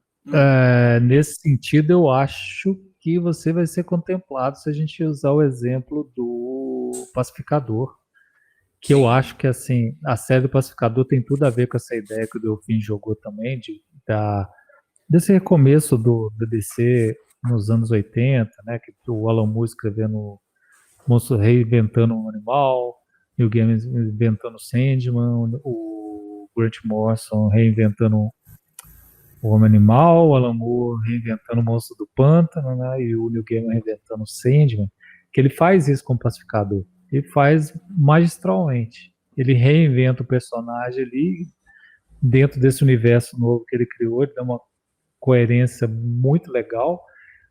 [SPEAKER 1] nesse sentido, eu acho que você vai ser contemplado se a gente usar o exemplo do Pacificador. Que eu acho que assim, a série do Pacificador tem tudo a ver com essa ideia que o Delfim jogou também, desse recomeço do DC nos anos 80, né? Que o Alan Moore escrevendo Monstro reinventando um animal, Neil Gaiman inventando Sandman, o Grant Morrison reinventando o Homem-Animal, o Alan Moore reinventando o Monstro do Pântano, né? E o Neil Gaiman reinventando o Sandman, que ele faz isso com o Pacificador. Ele faz magistralmente. Ele reinventa o personagem ali dentro desse universo novo que ele criou, ele dá uma coerência muito legal.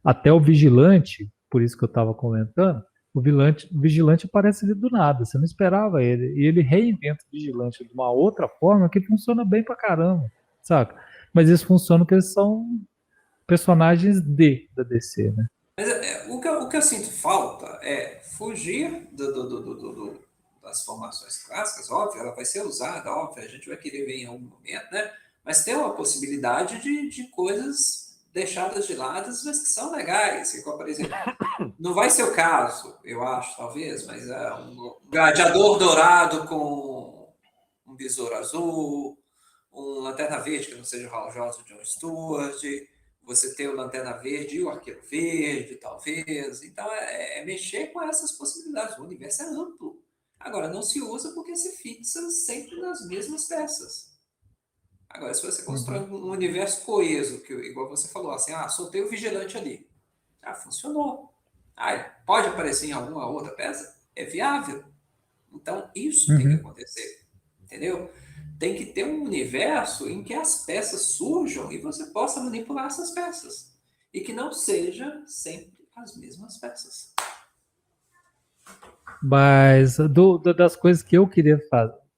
[SPEAKER 1] Até o Vigilante, por isso que eu estava comentando, o Vigilante aparece ali do nada, você não esperava ele. E ele reinventa o Vigilante de uma outra forma que funciona bem pra caramba, saca? Mas isso funciona porque eles são personagens da DC, né?
[SPEAKER 3] Mas o que eu sinto falta é fugir das formações clássicas, óbvio, ela vai ser usada, óbvio, a gente vai querer ver em algum momento, né? Mas tem uma possibilidade de coisas deixadas de lado, mas que são legais. Como, por exemplo, não vai ser o caso, eu acho, talvez, mas um gladiador dourado com um besouro azul, um Lanterna Verde que não seja o Hal Jordan de John Stewart, você ter o Lanterna Verde e o Arqueiro Verde, talvez. Então, mexer com essas possibilidades. O universo é amplo. Agora, não se usa porque se fixa sempre nas mesmas peças. Agora, se você constrói um universo coeso, que, igual você falou, assim, soltei o Vigilante ali. Funcionou. Pode aparecer em alguma outra peça? É viável. Então, isso tem que acontecer. Entendeu? Tem que ter um universo em que as peças surjam e você possa manipular essas peças. E que não seja sempre as mesmas peças.
[SPEAKER 1] Mas das coisas que eu queria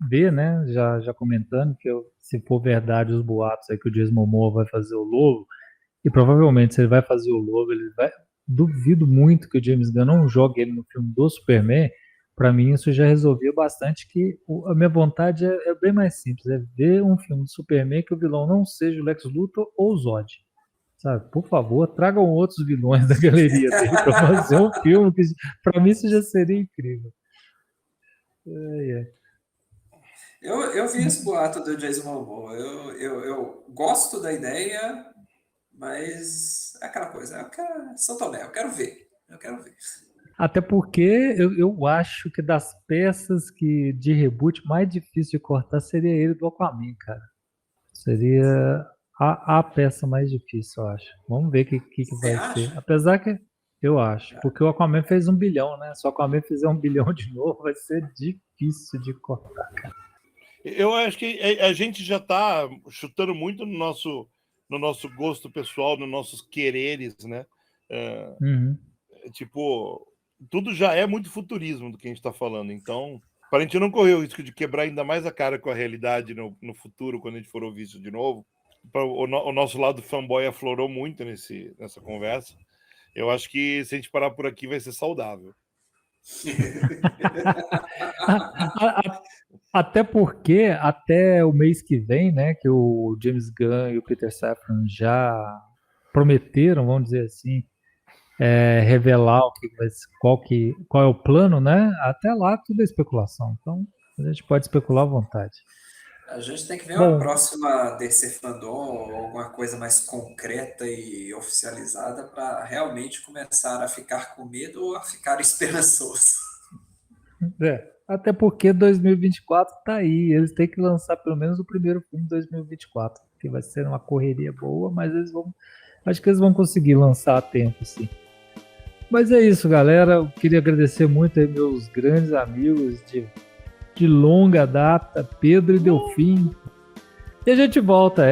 [SPEAKER 1] ver, né, já comentando, que se for verdade os boatos é que o Jason Momoa vai fazer o Lobo, e provavelmente se ele vai fazer o Lobo, duvido muito que o James Gunn não jogue ele no filme do Superman. Para mim isso já resolvia bastante, que a minha vontade é bem mais simples, é ver um filme do Superman que o vilão não seja o Lex Luthor ou o Zod. Sabe, por favor, tragam outros vilões da galeria dele para fazer um filme que, para mim, isso já seria incrível.
[SPEAKER 3] Eu vi esse boato do Jason Momoa. Eu gosto da ideia, mas é aquela coisa. São Tomé, eu quero ver.
[SPEAKER 1] Até porque eu acho que das peças de reboot mais difícil de cortar seria ele do Aquaman, cara. Seria a peça mais difícil, eu acho. Vamos ver o que vai ser. Apesar que eu acho, porque o Aquaman fez 1 bilhão, né? Se o Aquaman fizer 1 bilhão de novo, vai ser difícil de cortar, cara.
[SPEAKER 2] Eu acho que a gente já está chutando muito no nosso gosto pessoal, nos nossos quereres, né? Tipo, tudo já é muito futurismo do que a gente está falando. Então, para a gente não correr o risco de quebrar ainda mais a cara com a realidade no futuro, quando a gente for ouvir isso de novo, o nosso lado fanboy aflorou muito nessa conversa. Eu acho que se a gente parar por aqui vai ser saudável.
[SPEAKER 1] Até porque até o mês que vem, né, que o James Gunn e o Peter Safran já prometeram, vamos dizer assim, revelar qual é o plano, né? Até lá tudo é especulação. Então a gente pode especular à vontade.
[SPEAKER 3] A gente tem que ver uma próxima DC Fandom ou alguma coisa mais concreta e oficializada para realmente começar a ficar com medo ou a ficar esperançoso.
[SPEAKER 1] Até porque 2024 tá aí. Eles têm que lançar pelo menos o primeiro filme de 2024, que vai ser uma correria boa, mas acho que eles vão conseguir lançar a tempo, sim. Mas é isso, galera. Eu queria agradecer muito aí meus grandes amigos de longa data, Pedro e Delfim. E a gente volta.